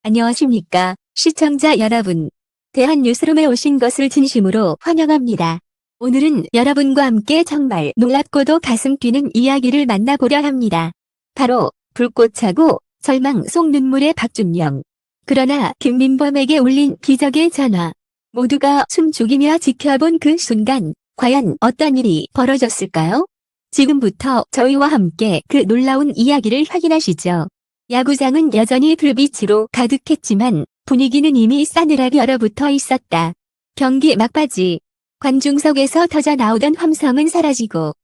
안녕하십니까, 시청자 여러분. 대한뉴스룸에 오신 것을 진심으로 환영합니다. 오늘은 여러분과 함께 정말 놀랍고도 가슴 뛰는 이야기를 만나보려 합니다. 바로 불꽃차고 절망 속 눈물의 박준영. 그러나 김민범에게 울린 기적의 전화. 모두가 숨죽이며 지켜본 그 순간 과연 어떤 일이 벌어졌을까요? 지금부터 저희와 함께 그 놀라운 이야기를 확인하시죠. 야구장은 여전히 불빛으로 가득했지만 분위기는 이미 싸늘하게 얼어붙어 있었다. 경기 막바지. 관중석에서 터져 나오던 함성은 사라지고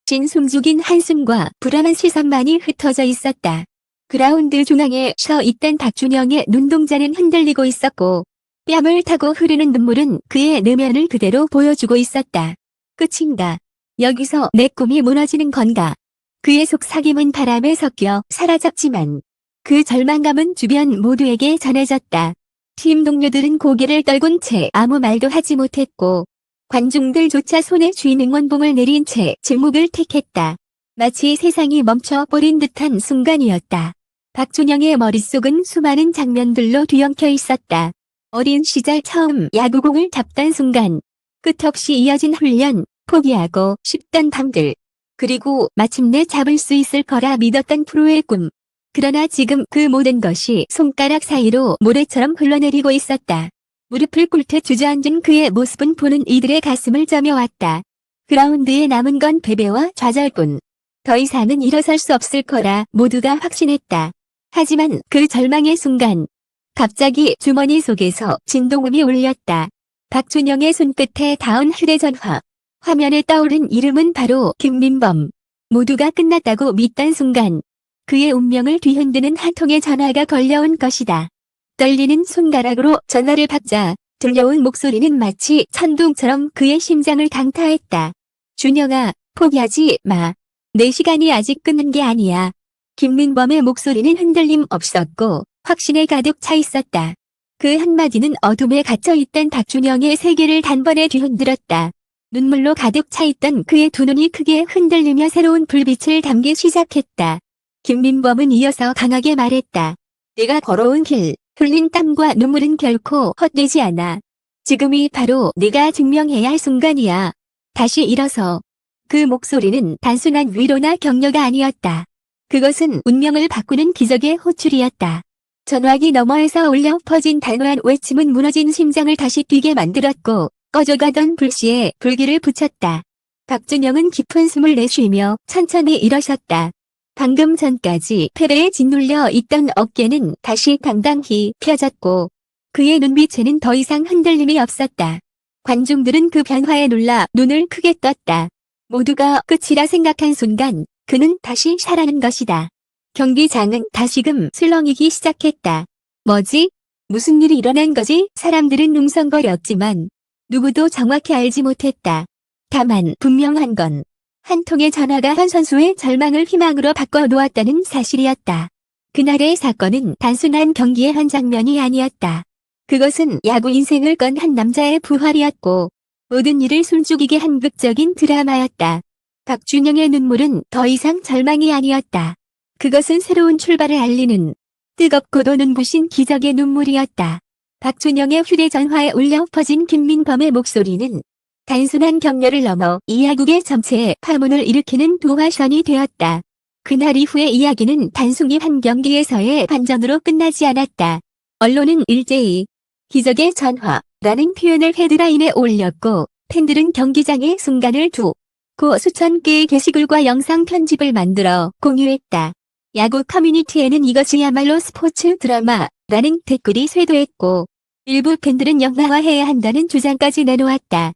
숨죽인 한숨과 불안한 시선만이 흩어져 있었다. 그라운드 중앙에 서 있던 박준영의 눈동자는 흔들리고 있었고 뺨을 타고 흐르는 눈물은 그의 내면을 그대로 보여주고 있었다. 끝인가? 여기서 내 꿈이 무너지는 건가? 그의 속삭임은 바람에 섞여 사라졌지만 그 절망감은 주변 모두에게 전해졌다. 팀 동료들은 고개를 떨군 채 아무 말도 하지 못했고 관중들조차 손에 쥐는 응원봉을 내린 채 침묵을 택했다. 마치 세상이 멈춰버린 듯한 순간이었다. 박준영의 머릿속은 수많은 장면들로 뒤엉켜 있었다. 어린 시절 처음 야구공을 잡던 순간, 끝없이 이어진 훈련, 포기하고 싶던 밤들, 그리고 마침내 잡을 수 있을 거라 믿었던 프로의 꿈. 그러나 지금 그 모든 것이 손가락 사이로 모래처럼 흘러내리고 있었다. 무릎을 꿇듯 주저앉은 그의 모습은 보는 이들의 가슴을 저며왔다. 그라운드에 남은 건 패배와 좌절뿐. 더 이상은 일어설 수 없을 거라 모두가 확신했다. 하지만 그 절망의 순간, 갑자기 주머니 속에서 진동음이 울렸다. 박준영의 손끝에 닿은 휴대전화. 화면에 떠오른 이름은 바로 김민범. 모두가 끝났다고 믿던 순간 그의 운명을 뒤흔드는 한 통의 전화가 걸려온 것이다. 떨리는 손가락으로 전화를 받자 들려온 목소리는 마치 천둥처럼 그의 심장을 강타했다. 준영아, 포기하지 마. 내 시간이 아직 끝난 게 아니야. 김민범의 목소리는 흔들림 없었고 확신에 가득 차 있었다. 그 한마디는 어둠에 갇혀있던 박준영의 세계를 단번에 뒤흔들었다. 눈물로 가득 차있던 그의 두 눈이 크게 흔들리며 새로운 불빛을 담기 시작했다. 김민범은 이어서 강하게 말했다. 내가 걸어온 길, 흘린 땀과 눈물은 결코 헛되지 않아. 지금이 바로 네가 증명해야 할 순간이야. 다시 일어서. 그 목소리는 단순한 위로나 격려가 아니었다. 그것은 운명을 바꾸는 기적의 호출이었다. 전화기 너머에서 울려 퍼진 단호한 외침은 무너진 심장을 다시 뛰게 만들었고 꺼져가던 불씨에 불길을 붙였다. 박준영은 깊은 숨을 내쉬며 천천히 일어섰다. 방금 전까지 패배에 짓눌려 있던 어깨는 다시 당당히 펴졌고 그의 눈빛에는 더 이상 흔들림이 없었다. 관중들은 그 변화에 놀라 눈을 크게 떴다. 모두가 끝이라 생각한 순간 그는 다시 살아난 것이다. 경기장은 다시금 술렁이기 시작했다. 뭐지? 무슨 일이 일어난 거지? 사람들은 웅성거렸지만 누구도 정확히 알지 못했다. 다만 분명한 건 한 통의 전화가 한 선수의 절망을 희망으로 바꿔놓았다는 사실이었다. 그날의 사건은 단순한 경기의 한 장면이 아니었다. 그것은 야구 인생을 건 한 남자의 부활이었고 모든 일을 숨죽이게 한 극적인 드라마였다. 박준영의 눈물은 더 이상 절망이 아니었다. 그것은 새로운 출발을 알리는 뜨겁고도 눈부신 기적의 눈물이었다. 박준영의 휴대전화에 울려 퍼진 김민범의 목소리는 단순한 격려를 넘어 이 야구의 전체에 파문을 일으키는 도화선이 되었다. 그날 이후의 이야기는 단순히 한 경기에서의 반전으로 끝나지 않았다. 언론은 일제히 기적의 전화라는 표현을 헤드라인에 올렸고 팬들은 경기장의 순간을 두고 수천 개의 게시글과 영상 편집을 만들어 공유했다. 야구 커뮤니티에는 이것이야말로 스포츠 드라마라는 댓글이 쇄도했고 일부 팬들은 영화화해야 한다는 주장까지 내놓았다.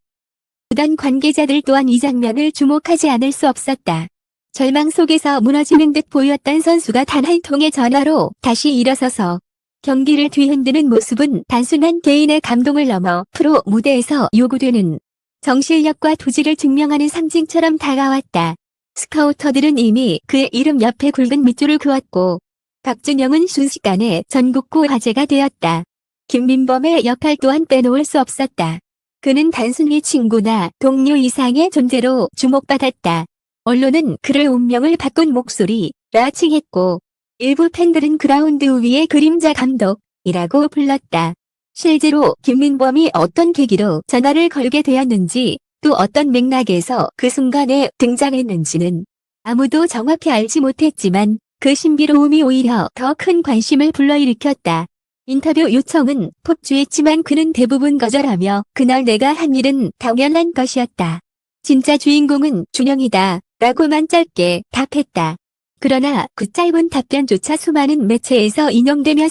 구단 관계자들 또한 이 장면을 주목하지 않을 수 없었다. 절망 속에서 무너지는 듯 보였던 선수가 단 한 통의 전화로 다시 일어서서 경기를 뒤흔드는 모습은 단순한 개인의 감동을 넘어 프로 무대에서 요구되는 정실력과 투지를 증명하는 상징처럼 다가왔다. 스카우터들은 이미 그의 이름 옆에 굵은 밑줄을 그었고 박준영은 순식간에 전국구 화제가 되었다. 김민범의 역할 또한 빼놓을 수 없었다. 그는 단순히 친구나 동료 이상의 존재로 주목받았다. 언론은 그를 운명을 바꾼 목소리라 칭했고 일부 팬들은 그라운드 위의 그림자 감독, 이라고 불렀다. 실제로 김민범이 어떤 계기로 전화를 걸게 되었는지 또 어떤 맥락에서 그 순간에 등장했는지는 아무도 정확히 알지 못했지만 그 신비로움이 오히려 더 큰 관심을 불러일으켰다. 인터뷰 요청은 폭주했지만 그는 대부분 거절하며 그날 내가 한 일은 당연한 것이었다. 진짜 주인공은 준영이다 라고만 짧게 답했다. 그러나 그 짧은 답변조차 수많은 매체에서 인용되며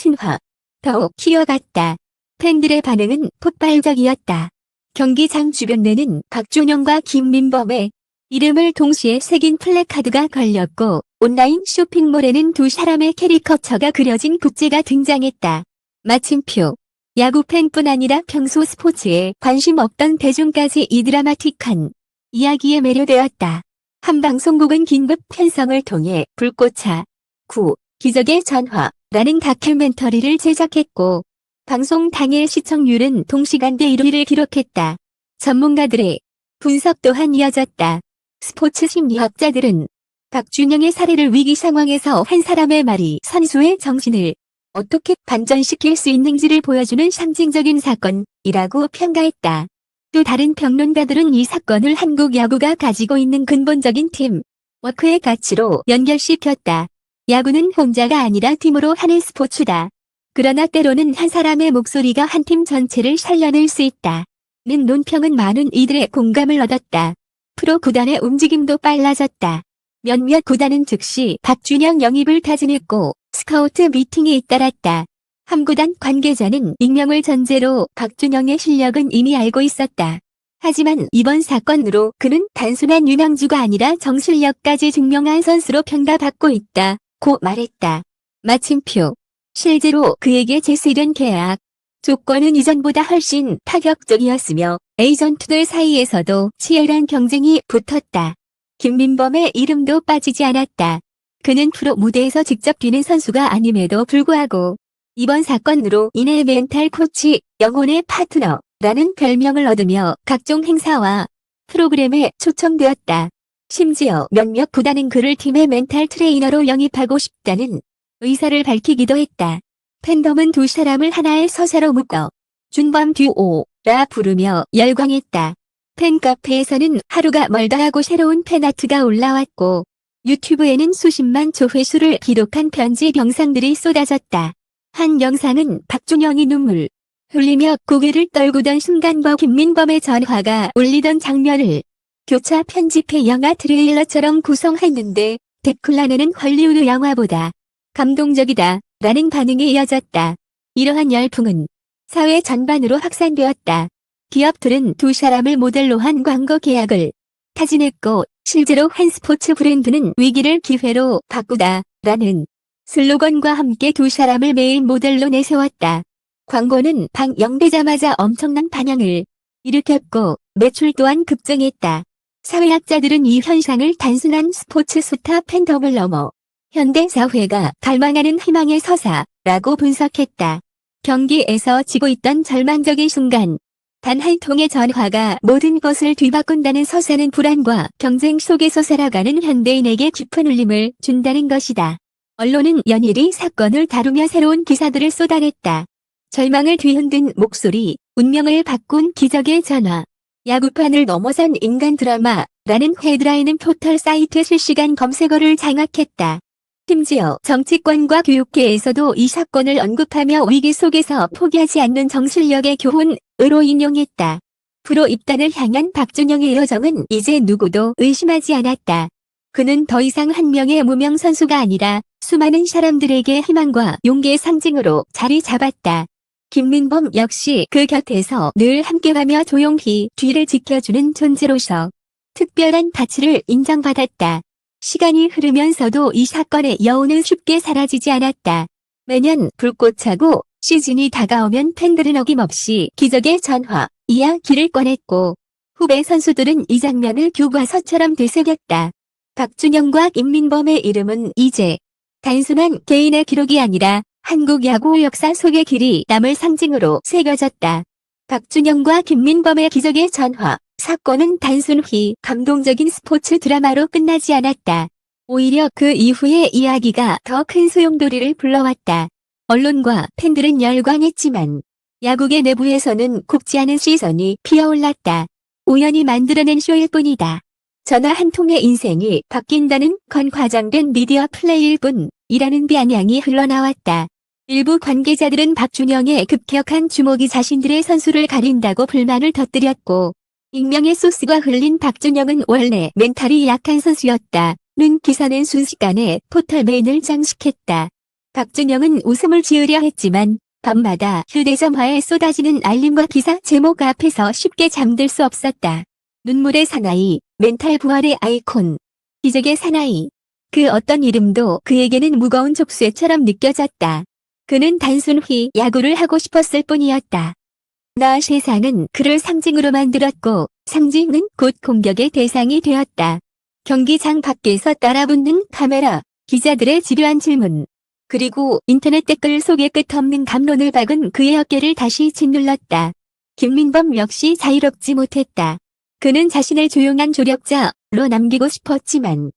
더욱 키워갔다. 팬들의 반응은 폭발적이었다. 경기장 주변에는 박준영과 김민범의 이름을 동시에 새긴 플래카드가 걸렸고 온라인 쇼핑몰에는 두 사람의 캐리커처가 그려진 굿즈가 등장했다. 마침표. 야구팬뿐 아니라 평소 스포츠에 관심 없던 대중까지 이 드라마틱한 이야기에 매료되었다. 한 방송국은 긴급 편성을 통해 불꽃차 9. 기적의 전화라는 다큐멘터리를 제작했고 방송 당일 시청률은 동시간대 1위를 기록했다. 전문가들의 분석 또한 이어졌다. 스포츠 심리학자들은 박준영의 사례를 위기 상황에서 한 사람의 말이 선수의 정신을 어떻게 반전시킬 수 있는지를 보여주는 상징적인 사건이라고 평가했다. 또 다른 평론가들은 이 사건을 한국 야구가 가지고 있는 근본적인 팀 워크의 가치로 연결시켰다. 야구는 혼자가 아니라 팀으로 하는 스포츠다. 그러나 때로는 한 사람의 목소리가 한 팀 전체를 살려낼 수 있다. 는 논평은 많은 이들의 공감을 얻었다. 프로 구단의 움직임도 빨라졌다. 몇몇 구단은 즉시 박준영 영입을 타진했고 스카우트 미팅이 잇따랐다. 한 구단 관계자는 익명을 전제로 박준영의 실력은 이미 알고 있었다. 하지만 이번 사건으로 그는 단순한 유망주가 아니라 정실력까지 증명한 선수로 평가받고 있다고 말했다. 마침표. 실제로 그에게 제시된 계약 조건은 이전보다 훨씬 파격적이었으며 에이전트들 사이에서도 치열한 경쟁이 붙었다. 김민범의 이름도 빠지지 않았다. 그는 프로 무대에서 직접 뛰는 선수가 아님에도 불구하고 이번 사건으로 인해 멘탈 코치, 영혼의 파트너라는 별명을 얻으며 각종 행사와 프로그램에 초청되었다. 심지어 몇몇 구단은 그를 팀의 멘탈 트레이너로 영입하고 싶다는 의사를 밝히기도 했다. 팬덤은 두 사람을 하나의 서사로 묶어 준범 듀오라 부르며 열광했다. 팬카페에서는 하루가 멀다 하고 새로운 팬아트가 올라왔고 유튜브에는 수십만 조회수를 기록한 편지 영상들이 쏟아졌다. 한 영상은 박준영이 눈물 흘리며 고개를 떨구던 순간과 김민범의 전화가 울리던 장면을 교차 편집해 영화 트레일러처럼 구성했는데 댓글란에는 헐리우드 영화보다 감동적이다 라는 반응이 이어졌다. 이러한 열풍은 사회 전반으로 확산되었다. 기업들은 두 사람을 모델로 한 광고 계약을 타진했고 실제로 한 스포츠 브랜드는 위기를 기회로 바꾸다 라는 슬로건과 함께 두 사람을 매일 모델로 내세웠다. 광고는 방영되자마자 엄청난 반향을 일으켰고 매출 또한 급증했다. 사회학자들은 이 현상을 단순한 스포츠 스타 팬덤을 넘어 현대 사회가 갈망하는 희망의 서사라고 분석했다. 경기에서 지고 있던 절망적인 순간 단 한 통의 전화가 모든 것을 뒤바꾼다는 서사는 불안과 경쟁 속에서 살아가는 현대인에게 깊은 울림을 준다는 것이다. 언론은 연일이 사건을 다루며 새로운 기사들을 쏟아냈다. 절망을 뒤흔든 목소리, 운명을 바꾼 기적의 전화, 야구판을 넘어선 인간 드라마라는 헤드라인은 포털 사이트 실시간 검색어를 장악했다. 심지어 정치권과 교육계에서도 이 사건을 언급하며 위기 속에서 포기하지 않는 정실력의 교훈으로 인용했다. 프로 입단을 향한 박준영의 여정은 이제 누구도 의심하지 않았다. 그는 더 이상 한 명의 무명 선수가 아니라 수많은 사람들에게 희망과 용기의 상징으로 자리 잡았다. 김민범 역시 그 곁에서 늘 함께하며 조용히 뒤를 지켜주는 존재로서 특별한 가치를 인정받았다. 시간이 흐르면서도 이 사건의 여운은 쉽게 사라지지 않았다. 매년 불꽃 차고 시즌이 다가오면 팬들은 어김없이 기적의 전화 이야기를 꺼냈고 후배 선수들은 이 장면을 교과서처럼 되새겼다. 박준영과 김민범의 이름은 이제 단순한 개인의 기록이 아니라 한국 야구 역사 속의 길이 남을 상징으로 새겨졌다. 박준영과 김민범의 기적의 전화 사건은 단순히 감동적인 스포츠 드라마로 끝나지 않았다. 오히려 그 이후의 이야기가 더 큰 소용돌이를 불러왔다. 언론과 팬들은 열광했지만 야구계 내부에서는 곱지 않은 시선이 피어올랐다. 우연히 만들어낸 쇼일 뿐이다. 전화 한 통의 인생이 바뀐다는 건 과장된 미디어 플레이일 뿐이라는 비아냥이 흘러나왔다. 일부 관계자들은 박준영의 급격한 주목이 자신들의 선수를 가린다고 불만을 터뜨렸고, 익명의 소스가 흘린 박준영은 원래 멘탈이 약한 선수였다는 기사는 순식간에 포털 메인을 장식했다. 박준영은 웃음을 지으려 했지만 밤마다 휴대전화에 쏟아지는 알림과 기사 제목 앞에서 쉽게 잠들 수 없었다. 눈물의 사나이, 멘탈 부활의 아이콘, 기적의 사나이. 그 어떤 이름도 그에게는 무거운 족쇄처럼 느껴졌다. 그는 단순히 야구를 하고 싶었을 뿐이었다. 나 세상은 그를 상징으로 만들었고 상징은 곧 공격의 대상이 되었다. 경기장 밖에서 따라붙는 카메라, 기자들의 집요한 질문, 그리고 인터넷 댓글 속에 끝없는 감론을 박은 그의 어깨를 다시 짓눌렀다. 김민범 역시 자유롭지 못했다. 그는 자신을 조용한 조력자로 남기고 싶었지만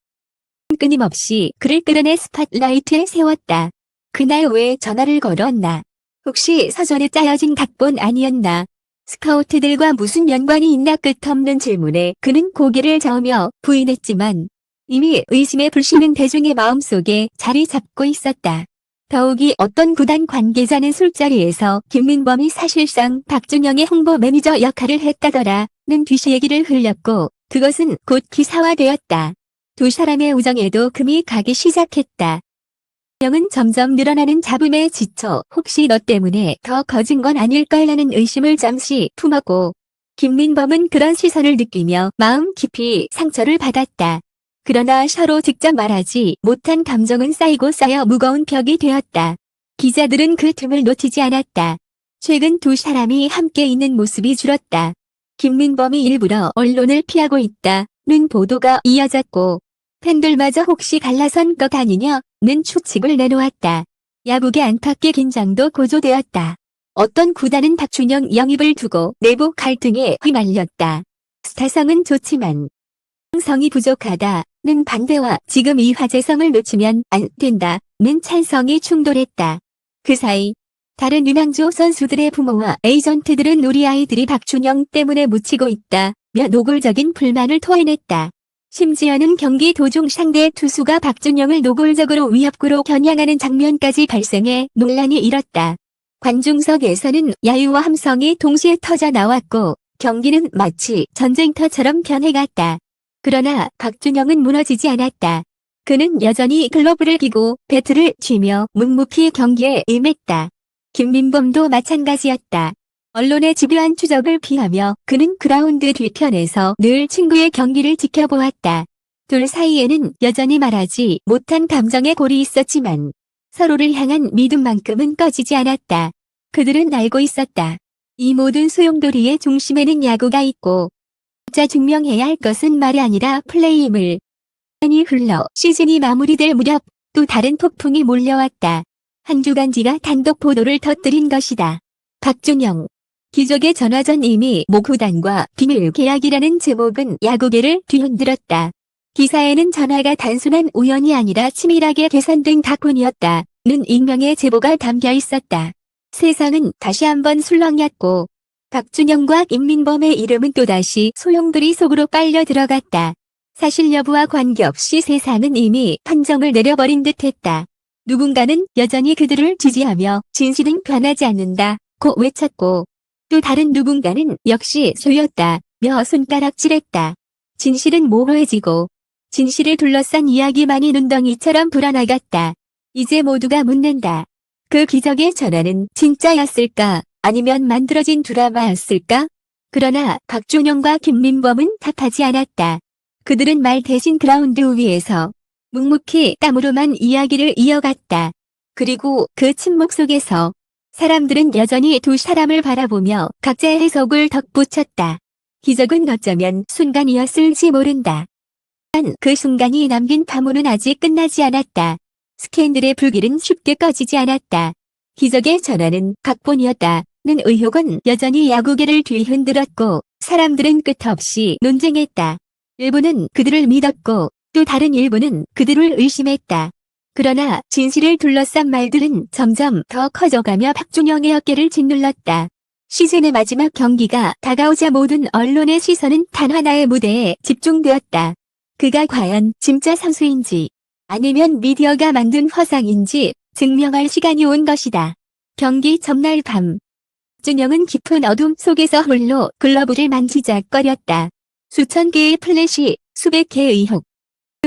끊임없이 그를 끌어내 스팟라이트에 세웠다. 그날 왜 전화를 걸었나? 혹시 사전에 짜여진 각본 아니었나? 스카우트들과 무슨 연관이 있나? 끝없는 질문에 그는 고개를 저으며 부인했지만 이미 의심의 불씨는 대중의 마음속에 자리 잡고 있었다. 더욱이 어떤 구단 관계자는 술자리에서 김민범이 사실상 박준영의 홍보 매니저 역할을 했다더라는 뒤시 얘기를 흘렸고 그것은 곧 기사화되었다. 두 사람의 우정에도 금이 가기 시작했다. 박준영은 점점 늘어나는 잡음에 지쳐 혹시 너 때문에 더 거진 건 아닐까라는 의심을 잠시 품었고 김민범은 그런 시선을 느끼며 마음 깊이 상처를 받았다. 그러나 서로 직접 말하지 못한 감정은 쌓이고 쌓여 무거운 벽이 되었다. 기자들은 그 틈을 놓치지 않았다. 최근 두 사람이 함께 있는 모습이 줄었다. 김민범이 일부러 언론을 피하고 있다는 보도가 이어졌고 팬들마저 혹시 갈라선 것 아니냐는 추측을 내놓았다. 야구계 안팎의 긴장도 고조되었다. 어떤 구단은 박준영 영입을 두고 내부 갈등에 휘말렸다. 스타성은 좋지만 성이 부족하다는 반대와 지금 이 화제성을 놓치면 안 된다는 찬성이 충돌했다. 그 사이 다른 유망주 선수들의 부모와 에이전트들은 우리 아이들이 박준영 때문에 묻히고 있다며 노골적인 불만을 토해냈다. 심지어는 경기 도중 상대 투수가 박준영을 노골적으로 위협구로 겨냥하는 장면까지 발생해 논란이 일었다. 관중석에서는 야유와 함성이 동시에 터져 나왔고 경기는 마치 전쟁터처럼 변해갔다. 그러나 박준영은 무너지지 않았다. 그는 여전히 글러브를 끼고 배트를 쥐며 묵묵히 경기에 임했다. 김민범도 마찬가지였다. 언론의 집요한 추적을 피하며 그는 그라운드 뒤편에서 늘 친구의 경기를 지켜보았다. 둘 사이에는 여전히 말하지 못한 감정의 골이 있었지만 서로를 향한 믿음만큼은 꺼지지 않았다. 그들은 알고 있었다. 이 모든 소용돌이의 중심에는 야구가 있고 자 증명해야 할 것은 말이 아니라 플레이임을. 시간이 흘러 시즌이 마무리될 무렵 또 다른 폭풍이 몰려왔다. 한 주간지가 단독 보도를 터뜨린 것이다. 박준영 기적의 전화전 이미 모 구단과 비밀 계약이라는 제목은 야구계를 뒤흔들었다. 기사에는 전화가 단순한 우연이 아니라 치밀하게 계산된 각본이었다는 익명의 제보가 담겨 있었다. 세상은 다시 한번 술렁였고 박준영과 김민범의 이름은 또다시 소용돌이 속으로 빨려 들어갔다. 사실 여부와 관계없이 세상은 이미 판정을 내려버린 듯했다. 누군가는 여전히 그들을 지지하며 진실은 변하지 않는다고 외쳤고 또 다른 누군가는 역시 소였다며 손가락질했다. 진실은 모호해지고 진실을 둘러싼 이야기만이 눈덩이처럼 불어나갔다. 이제 모두가 묻는다. 그 기적의 전화는 진짜였을까? 아니면 만들어진 드라마였을까? 그러나 박준영과 김민범은 답하지 않았다. 그들은 말 대신 그라운드 위에서 묵묵히 땀으로만 이야기를 이어갔다. 그리고 그 침묵 속에서 사람들은 여전히 두 사람을 바라보며 각자의 해석을 덧붙였다. 기적은 어쩌면 순간이었을지 모른다. 단 그 순간이 남긴 파문은 아직 끝나지 않았다. 스캔들의 불길은 쉽게 꺼지지 않았다. 기적의 전화는 각본이었다는 의혹은 여전히 야구계를 뒤흔들었고 사람들은 끝없이 논쟁했다. 일부는 그들을 믿었고 또 다른 일부는 그들을 의심했다. 그러나 진실을 둘러싼 말들은 점점 더 커져가며 박준영의 어깨를 짓눌렀다. 시즌의 마지막 경기가 다가오자 모든 언론의 시선은 단 하나의 무대에 집중되었다. 그가 과연 진짜 선수인지 아니면 미디어가 만든 화상인지 증명할 시간이 온 것이다. 경기 전날 밤. 박준영은 깊은 어둠 속에서 홀로 글러브를 만지작거렸다. 수천 개의 플래시, 수백 개의 의혹.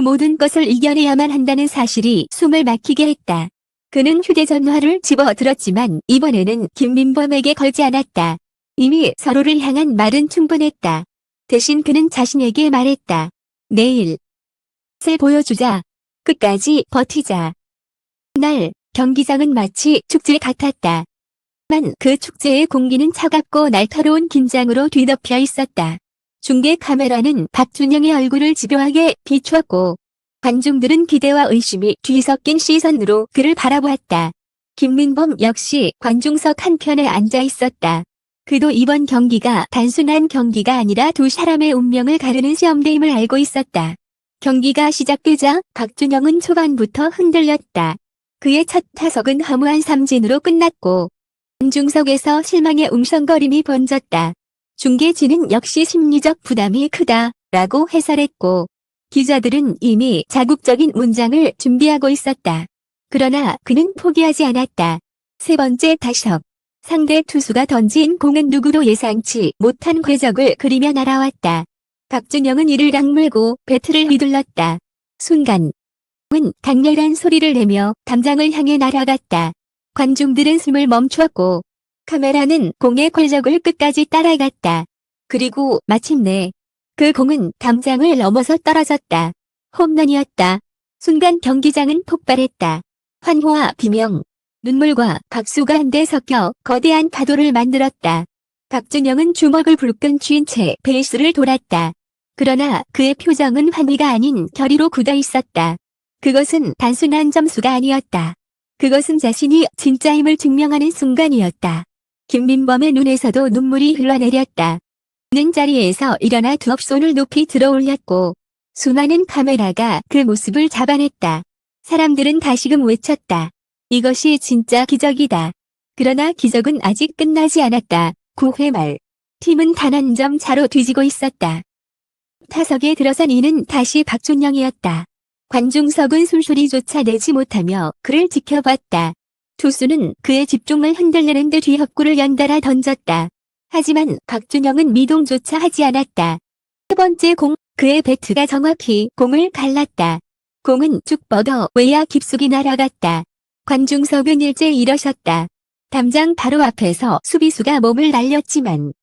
그 모든 것을 이겨내야만 한다는 사실이 숨을 막히게 했다. 그는 휴대전화를 집어들었지만 이번에는 김민범에게 걸지 않았다. 이미 서로를 향한 말은 충분했다. 대신 그는 자신에게 말했다. 내일 을 보여주자. 끝까지 버티자. 그날 경기장은 마치 축제 같았다. 하지만 그 축제의 공기는 차갑고 날카로운 긴장으로 뒤덮여 있었다. 중계 카메라는 박준영의 얼굴을 집요하게 비추었고 관중들은 기대와 의심이 뒤섞인 시선으로 그를 바라보았다. 김민범 역시 관중석 한편에 앉아 있었다. 그도 이번 경기가 단순한 경기가 아니라 두 사람의 운명을 가르는 시험대임을 알고 있었다. 경기가 시작되자 박준영은 초반부터 흔들렸다. 그의 첫 타석은 허무한 삼진으로 끝났고 관중석에서 실망의 웅성거림이 번졌다. 중계진은 역시 심리적 부담이 크다라고 해설했고 기자들은 이미 자극적인 문장을 준비하고 있었다. 그러나 그는 포기하지 않았다. 세 번째 타석. 상대 투수가 던진 공은 누구도 예상치 못한 궤적을 그리며 날아왔다. 박준영은 이를 악물고 배트를 휘둘렀다. 순간 공은 강렬한 소리를 내며 담장을 향해 날아갔다. 관중들은 숨을 멈추었고 카메라는 공의 궤적을 끝까지 따라갔다. 그리고 마침내 그 공은 담장을 넘어서 떨어졌다. 홈런이었다. 순간 경기장은 폭발했다. 환호와 비명, 눈물과 박수가 한데 섞여 거대한 파도를 만들었다. 박준영은 주먹을 불끈 쥔 채 베이스를 돌았다. 그러나 그의 표정은 환희가 아닌 결의로 굳어 있었다. 그것은 단순한 점수가 아니었다. 그것은 자신이 진짜임을 증명하는 순간이었다. 김민범의 눈에서도 눈물이 흘러내렸다. 그는 자리에서 일어나 두 손을 높이 들어 올렸고 수많은 카메라가 그 모습을 잡아냈다. 사람들은 다시금 외쳤다. 이것이 진짜 기적이다. 그러나 기적은 아직 끝나지 않았다. 9회 말. 팀은 단 한 점 차로 뒤지고 있었다. 타석에 들어선 이는 다시 박준영이었다. 관중석은 숨소리조차 내지 못하며 그를 지켜봤다. 투수는 그의 집중을 흔들려는 듯 뒤협구를 연달아 던졌다. 하지만 박준영은 미동조차 하지 않았다. 세 번째 공, 그의 배트가 정확히 공을 갈랐다. 공은 쭉 뻗어 외야 깊숙이 날아갔다. 관중석은 일제히 일어섰다. 담장 바로 앞에서 수비수가 몸을 날렸지만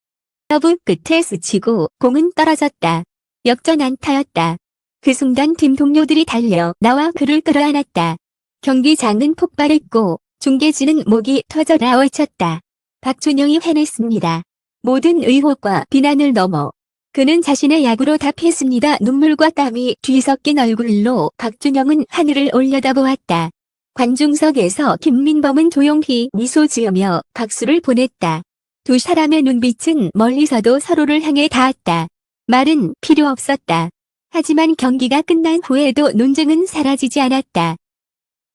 서브 끝에 스치고 공은 떨어졌다. 역전 안타였다. 그 순간 팀 동료들이 달려 나와 그를 끌어안았다. 경기장은 폭발했고 중계진은 목이 터져라 외쳤다. 박준영이 해냈습니다. 모든 의혹과 비난을 넘어 그는 자신의 야구로 답했습니다. 눈물과 땀이 뒤섞인 얼굴로 박준영은 하늘을 올려다보았다. 관중석에서 김민범은 조용히 미소 지으며 박수를 보냈다. 두 사람의 눈빛은 멀리서도 서로를 향해 닿았다. 말은 필요 없었다. 하지만 경기가 끝난 후에도 논쟁은 사라지지 않았다.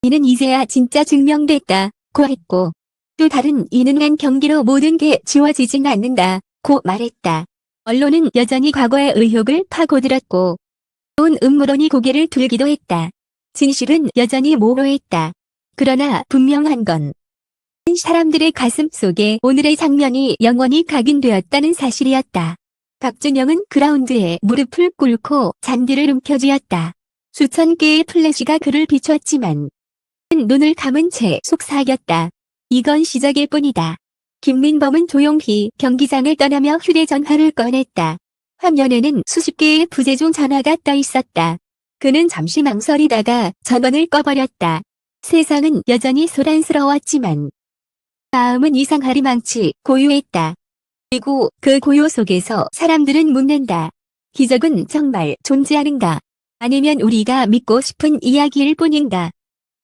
이는 이제야 진짜 증명됐다고 했고 또 다른 이는 한 경기로 모든 게 지워지진 않는다고 말했다. 언론은 여전히 과거의 의혹을 파고들었고 온 음모론이 고개를 들기도 했다. 진실은 여전히 모호했다. 그러나 분명한 건 사람들의 가슴 속에 오늘의 장면이 영원히 각인되었다는 사실이었다. 박준영은 그라운드에 무릎을 꿇고 잔디를 움켜쥐었다. 수천 개의 플래시가 그를 비췄지만 눈을 감은 채 속삭였다. 이건 시작일 뿐이다. 김민범은 조용히 경기장을 떠나며 휴대전화를 꺼냈다. 화면에는 수십 개의 부재중 전화가 떠 있었다. 그는 잠시 망설이다가 전원을 꺼버렸다. 세상은 여전히 소란스러웠지만 마음은 이상하리만치 고요했다. 그리고 그 고요 속에서 사람들은 묻는다. 기적은 정말 존재하는가? 아니면 우리가 믿고 싶은 이야기일 뿐인가?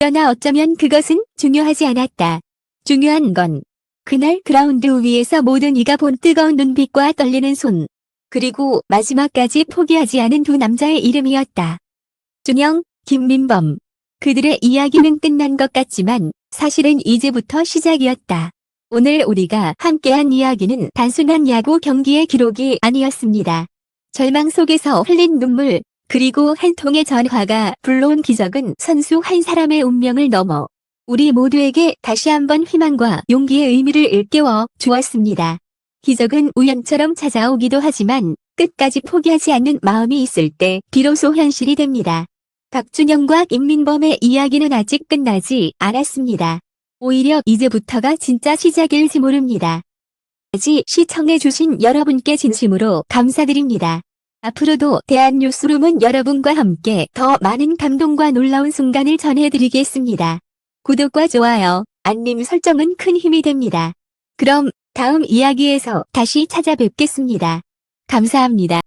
그러나 어쩌면 그것은 중요하지 않았다. 중요한 건 그날 그라운드 위에서 모든 이가 본 뜨거운 눈빛과 떨리는 손, 그리고 마지막까지 포기하지 않은 두 남자의 이름이었다. 준영, 김민범. 그들의 이야기는 끝난 것 같지만 사실은 이제부터 시작이었다. 오늘 우리가 함께한 이야기는 단순한 야구 경기의 기록이 아니었습니다. 절망 속에서 흘린 눈물, 그리고 한 통의 전화가 불러온 기적은 선수 한 사람의 운명을 넘어 우리 모두에게 다시 한번 희망과 용기의 의미를 일깨워 주었습니다. 기적은 우연처럼 찾아오기도 하지만 끝까지 포기하지 않는 마음이 있을 때 비로소 현실이 됩니다. 박준영과 임민범의 이야기는 아직 끝나지 않았습니다. 오히려 이제부터가 진짜 시작일지 모릅니다. 까지 시청해주신 여러분께 진심으로 감사드립니다. 앞으로도 대한뉴스룸은 여러분과 함께 더 많은 감동과 놀라운 순간을 전해드리겠습니다. 구독과 좋아요, 알림 설정은 큰 힘이 됩니다. 그럼 다음 이야기에서 다시 찾아뵙겠습니다. 감사합니다.